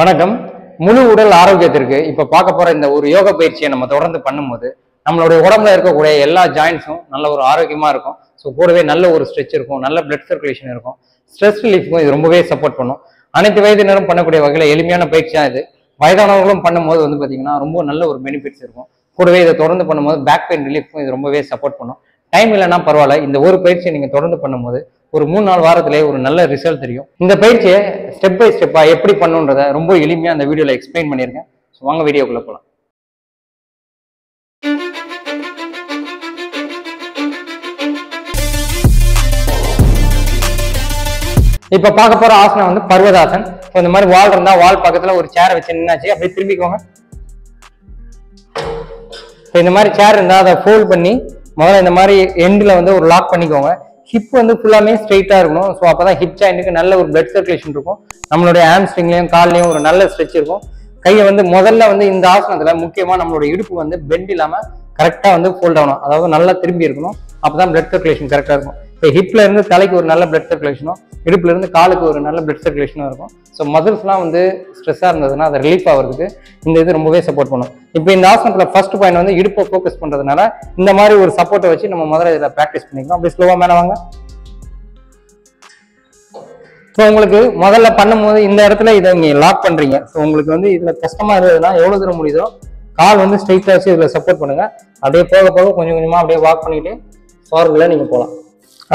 வணக்கம். முழு உடல் ஆரோக்கியத்திற்கு இப்ப பார்க்க போற இந்த ஒரு யோகா பயிற்சியை நம்ம தொடர்ந்து பண்ணும்போது நம்மளுடைய உடம்புல இருக்கக்கூடிய எல்லா ஜாயின்ஸும் நல்ல ஒரு ஆரோக்கியமா இருக்கும். ஸோ கூடவே நல்ல ஒரு ஸ்ட்ரெச் இருக்கும், நல்ல பிளட் சர்க்குலேஷன் இருக்கும், ஸ்ட்ரெஸ் ரிலீஃப்க்கும் இது ரொம்பவே சப்போர்ட் பண்ணும். அனைத்து வயதினரும் பண்ணக்கூடிய வகையில எளிமையான பயிற்சி தான் இது. வயதானவர்களும் பண்ணும்போது வந்து பாத்தீங்கன்னா ரொம்ப நல்ல ஒரு பெனிஃபிட்ஸ் இருக்கும். கூடவே இதை தொடர்ந்து பண்ணும்போது பேக் பெயின் ரிலீஃப்க்கும் இது ரொம்பவே சப்போர்ட் பண்ணும். டைம் இல்லைன்னா பரவாயில்ல, இந்த ஒரு பயிற்சியை நீங்க தொடர்ந்து பண்ணும்போது ஒரு 3-4 வாரத்திலேயே ஒரு நல்ல ரிசல்ட் தெரியும். இந்த பயிற்சியை ஸ்டெப் பை ஸ்டெப்பா எப்படி பண்ணுன்றதை ரொம்ப எளிமையா அந்த வீடியோல எக்ஸ்பிளைன் பண்ணியிருக்கேன். ஸோ வாங்க வீடியோக்குள்ள போகலாம். இப்ப பார்க்க போற ஆசனம் வந்து பர்வதாசன். இந்த மாதிரி வால் இருந்தா வால் பக்கத்துல ஒரு சேரை வச்சு நின்னாச்சு, அப்படியே திரும்பிக்கோங்க. இந்த மாதிரி சேர் இருந்தா அதை ஃபோல்ட் பண்ணி முதல்ல இந்த மாதிரி எண்டில் வந்து ஒரு லாக் பண்ணிக்கோங்க. ஹிப் வந்து ஃபுல்லாமே ஸ்ட்ரெயிட்டா இருக்கணும். ஸோ அப்பதான் ஹிப் ஜாயிண்ட்டுக்கு நல்ல ஒரு பிளட் சர்க்குலேஷன் இருக்கும். நம்மளுடைய ஹாம்ஸ்ட்ரிங்லயும் கால்லையும் ஒரு நல்ல ஸ்ட்ரெச் இருக்கும். கையை வந்து முதல்ல வந்து இந்த ஆசனத்துல முக்கியமா நம்மளுடைய இடுப்பு வந்து பெண்ட் இல்லாம கரெக்டா வந்து ஃபோல்ட் ஆகணும். அதாவது நல்லா திரும்பி இருக்கணும். அப்பதான் பிளட் சர்க்குலேஷன் கரெக்டா இருக்கும். இப்போ ஹிப்ல இருந்து தலைக்கு ஒரு நல்ல பிளட் சர்க்குலேஷனும், இடுப்புல இருந்து காலுக்கு ஒரு நல்ல பிளட் சர்க்குலேஷனும் இருக்கும். ஸோ மசில்ஸ்லாம் வந்து ஸ்ட்ரெஸ்ஸா இருந்ததுன்னா அதை ரிலீஃப் ஆகிறதுக்கு இந்த இது ரொம்பவே சப்போர்ட் பண்ணும். இப்போ இந்த ஆசனத்துல ஃபர்ஸ்ட் பாயிண்ட் வந்து இடுப்பை ஃபோக்கஸ் பண்றதுனால இந்த மாதிரி ஒரு சப்போர்ட்டை வச்சு நம்ம முதல்ல இதில் ப்ராக்டிஸ் பண்ணிக்கலாம். அப்படி ஸ்லோவா மேலே வாங்க. ஸோ உங்களுக்கு முதல்ல பண்ணும்போது இந்த இடத்துல இதை நீங்க லாக் பண்றீங்க. ஸோ உங்களுக்கு வந்து இதுல கஷ்டமா இருந்ததுன்னா எவ்வளவு தூரம் முடியுதோ கால் வந்து ஸ்ட்ரெயிட்டா வச்சு இதுல சப்போர்ட் பண்ணுங்க. அப்படியே போக போக கொஞ்சம் கொஞ்சமா அப்படியே வாக் பண்ணிட்டு ஃபார்வர்ட்ல நீங்க போகலாம்.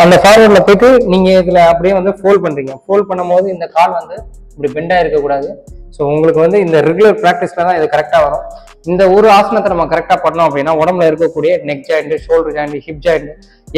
அந்த ஃபார்வர்ட்ல போயிட்டு நீங்க இதுல அப்படியே வந்து ஃபோல்ட் பண்றீங்க. ஃபோல்ட் பண்ணும்போது இந்த கால் வந்து இப்படி பெண்டா இருக்கக்கூடாது. ஸோ உங்களுக்கு வந்து இந்த ரெகுலர் ப்ராக்டிஸ்ல தான் இது கரெக்டா வரும். இந்த ஒரு ஆசனத்தை நம்ம கரெக்டா பண்ணோம் அப்படின்னா உடம்புல இருக்கக்கூடிய neck joint, shoulder joint, hip joint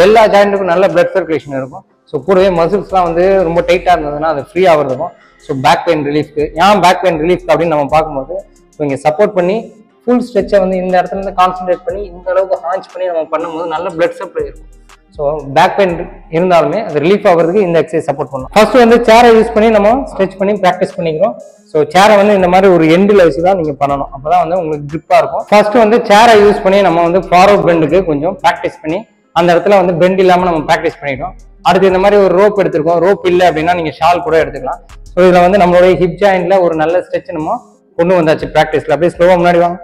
எல்லா ஜாயிண்ட்டுக்கும் நல்ல பிளட் சர்க்குலேஷன் இருக்கும். ஸோ கூடவே மசில்ஸ்லாம் வந்து ரொம்ப டைட்டாக இருந்ததுன்னா அது ஃப்ரீ ஆகிறதுக்கும். ஸோ பேக் பெயின் ரிலீஃப்க்கு ஏன் பேக் பெயின் ரிலீஃப் அப்படின்னு நம்ம பார்க்கும்போது ஸோ இங்கே சப்போர்ட் பண்ணி ஃபுல் ஸ்ட்ரெச்சை வந்து இந்த இடத்துல இருந்து கான்சென்ட்ரேட் பண்ணி இந்த அளவுக்கு ஹான்ச் பண்ணி நம்ம பண்ணும்போது நல்ல பிளட் சப்ளை இருக்கும். ஸோ பேக் பெயின் இருந்தாலுமே அது ரிலீஃப் ஆகிறதுக்கு இந்த எக்ஸசைஸ் சப்போர்ட் பண்ணும். ஃபர்ஸ்ட் வந்து சேரை யூஸ் பண்ணி நம்ம ஸ்ட்ரெச் பண்ணி ப்ராக்டிஸ் பண்ணிக்கிறோம். ஸோ சேரை வந்து இந்த மாதிரி ஒரு எண்டில் வச்சு தான் நீங்கள் பண்ணணும். அப்போதான் வந்து உங்களுக்கு கிரிப்பாக இருக்கும். ஃபர்ஸ்ட் வந்து சேரை யூஸ் பண்ணி நம்ம வந்து ஃபார்வர்ட் பெண்டுக்கு கொஞ்சம் ப்ராக்டிஸ் பண்ணி அந்த இடத்துல வந்து பெண்ட் இல்லாமல் நம்ம ப்ராக்டிஸ் பண்ணிட்டோம். அடுத்து இந்த மாதிரி ஒரு ரோப் எடுத்திருக்கோம். ரோப் இல்லை அப்படின்னா நீங்கள் ஷால் கூட எடுத்துக்கலாம். ஸோ இதில் வந்து நம்மளுடைய ஹிப் ஜாயிண்ட்ல ஒரு நல்ல ஸ்ட்ரெச் நம்ம கொண்டு வந்தாச்சு ப்ராக்டிஸ்ல. அப்படியே ஸ்லோவாக முன்னாடி வாங்க.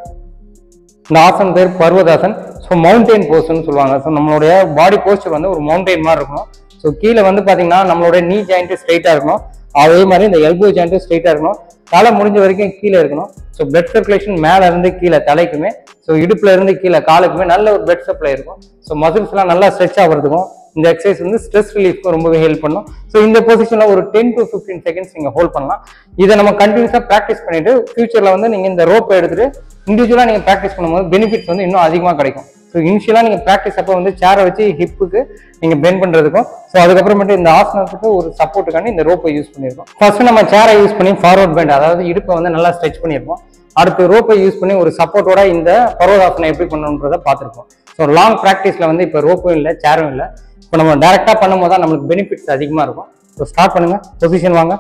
இந்த ஆசன் பேர் பர்வதாசன். ஸோ மவுண்டெயின் போஸ்ட்னு சொல்லுவாங்க. ஸோ நம்மளுடைய பாடி போஸ்டர் வந்து ஒரு மவுண்டெயின் மாதிரி இருக்கணும். ஸோ கீழே வந்து பார்த்தீங்கன்னா நம்மளுடைய நீ ஜாயிண்ட் ஸ்ட்ரைட்டா இருக்கணும். அதே மாதிரி இந்த எல்போ ஜாயிண்ட் ஸ்ட்ரைட்டா இருக்கணும். தலை முடிஞ்ச வரைக்கும் கீழே இருக்கணும். ஸோ பிளட் சர்க்குலேஷன் மேல இருந்து கீழே தலைக்குமே, ஸோ இடுப்புல இருந்து கீழே காலுக்குமே நல்ல ஒரு பிளட் சப்ளை இருக்கும். ஸோ மசில்ஸ் எல்லாம் நல்லா ஸ்ட்ரெச் ஆகிறதுக்கும் இந்த எக்ஸசைஸ் வந்து ஸ்ட்ரெஸ் ரிலீஃப்க்கும் ரொம்பவே ஹெல்ப் பண்ணும். ஸோ இந்த பொசிஷன்ல ஒரு 10 to 15 செகண்ட்ஸ் நீங்க ஹோல்ட் பண்ணலாம். இதை நம்ம கண்டினியூஸா ப்ராக்டிஸ் பண்ணிட்டு ஃபியூச்சர்ல வந்து நீங்க இந்த ரோப்பை எடுத்துட்டு இண்டிவிஜுவலா நீங்க ப்ராக்டிஸ் பண்ணும்போது பெனிஃபிட்ஸ் வந்து இன்னும் அதிகமா கிடைக்கும். ஸோ இனிஷியலா நீங்க ப்ராக்டிஸ் அப்போ வந்து சேரை வச்சு ஹிப்புக்கு நீங்க பெண்ட் பண்றதுக்கும், ஸோ அதுக்கப்புறமேட்டு இந்த ஆசனத்துக்கு ஒரு சப்போர்ட்டுக்காண்டி இந்த ரோப்பை யூஸ் பண்ணியிருக்கோம். ஃபர்ஸ்ட் நம்ம சேரை யூஸ் பண்ணி ஃபார்வர்ட் பெண்ட், அதாவது இடுப்பை வந்து நல்லா ஸ்ட்ரெச் பண்ணியிருப்போம். அடுத்து ரோப்பை யூஸ் பண்ணி ஒரு சப்போர்ட்டோட இந்த பர்வதாசனம் எப்படி பண்ணணுன்றதை பார்த்துருப்போம். ஸோ லாங் ப்ராக்டிஸ்ல வந்து இப்போ ரோப்பும் இல்லை, சேரும் இல்லை. இப்போ நம்ம டைரக்டா பண்ணும்போது தான் நம்மளுக்கு பெனிஃபிட்ஸ் அதிகமா இருக்கும். ஸோ ஸ்டார்ட் பண்ணுங்க. பொசிஷன் வாங்க.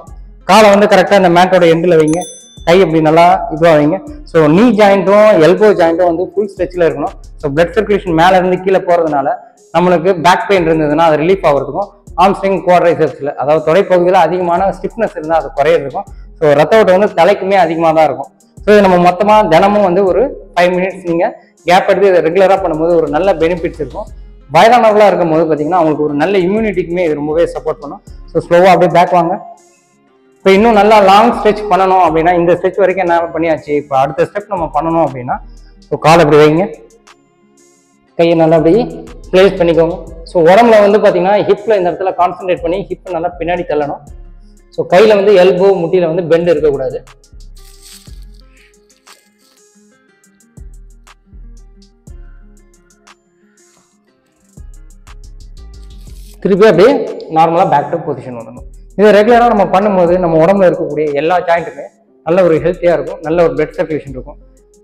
காலை வந்து கரெக்டா இந்த மேட்டோட எண்டில் வைங்க. கை அப்படி நல்லா இதுவாக வைங்க. ஸோ நீ ஜாயிண்ட்டும் எல்போ ஜாயிண்ட்டும் வந்து ஃபுல் ஸ்ட்ரெச்சில் இருக்கணும். ஸோ பிளட் சர்க்குலேஷன் மேலே இருந்து கீழே போகிறதுனால நம்மளுக்கு பேக் பெயின் இருந்ததுன்னா அது ரிலீஃப் ஆகிறதுக்கும், ஆம்ஸ்ட்ரிங் குவாட்ரைசெப்ஸில் அதாவது தொடைப்பகுதியில் அதிகமான ஸ்டிஃப்னஸ் இருந்தால் அது குறையிறதுக்கும், ஸோ ரத்த ஓட்டம் வந்து தலைக்குமே அதிகமாக தான் இருக்கும். ஸோ இதை நம்ம மொத்தமாக தினமும் வந்து ஒரு 5 minutes நீங்கள் கேப் எடுத்து இதை ரெகுலராக பண்ணும்போது ஒரு நல்ல பெனிஃபிட்ஸ் இருக்கும். வயதானவர்களாக இருக்கும் போது பார்த்தீங்கன்னா அவங்களுக்கு ஒரு நல்ல இம்யூனிட்டிக்குமே இது ரொம்பவே சப்போர்ட் பண்ணும். ஸோ ஸ்லோவாக அப்படியே பேக் வாங்க. இப்போ இன்னும் நல்லா லாங் ஸ்ட்ரெச் பண்ணணும் அப்படின்னா இந்த ஸ்ட்ரெச் வரைக்கும் என்ன பண்ணியாச்சு. இப்போ அடுத்த ஸ்டெப் நம்ம பண்ணணும் அப்படின்னா ஸோ கால் அப்படி வைங்க. கையை நல்லா அப்படி பிளேஸ் பண்ணிக்கோங்க. ஸோ உடம்புல வந்து பார்த்தீங்கன்னா ஹிப்பில் இந்த இடத்துல கான்சென்ட்ரேட் பண்ணி ஹிப்பை நல்லா பின்னாடி தள்ளணும். ஸோ கையில் வந்து எல்போ முட்டியில் வந்து பெண்ட் இருக்கக்கூடாது. திருப்பி அப்படியே நார்மலாக பேக் டு பொசிஷன் வரணும். இதை ரெகுலராக நம்ம பண்ணும்போது நம்ம உடம்புல இருக்கக்கூடிய எல்லா ஜாயிண்ட்டுமே நல்ல ஒரு ஹெல்த்தியாக இருக்கும், நல்ல ஒரு பிளட் சர்க்குலேஷன் இருக்கும்.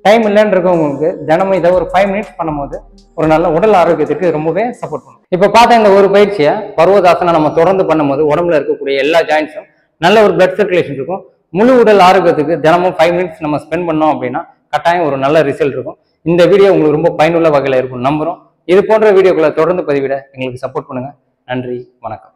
டைம் இல்லைன்னு இருக்கவங்களுக்கு தினமும் இதை ஒரு 5 minutes பண்ணும்போது ஒரு நல்ல உடல் ஆரோக்கியத்திற்கு ரொம்பவே சப்போர்ட் பண்ணும். இப்போ பார்த்தா இந்த ஒரு பயிற்சியை பர்வதாசனை நம்ம தொடர்ந்து பண்ணும்போது உடம்புல இருக்கக்கூடிய எல்லா ஜாயிண்ட்ஸும் நல்ல ஒரு பிளட் சர்க்குலேஷன் இருக்கும். முழு உடல் ஆரோக்கியத்துக்கு தினமும் 5 minutes நம்ம ஸ்பெண்ட் பண்ணோம் அப்படின்னா கட்டாயம் ஒரு நல்ல ரிசல்ட் இருக்கும். இந்த வீடியோ உங்களுக்கு ரொம்ப பயனுள்ள வகையில் இருக்கும் நம்புறோம். இது போன்ற வீடியோக்களை தொடர்ந்து பதிவிட எங்களுக்கு சப்போர்ட் பண்ணுங்க. நன்றி, வணக்கம்.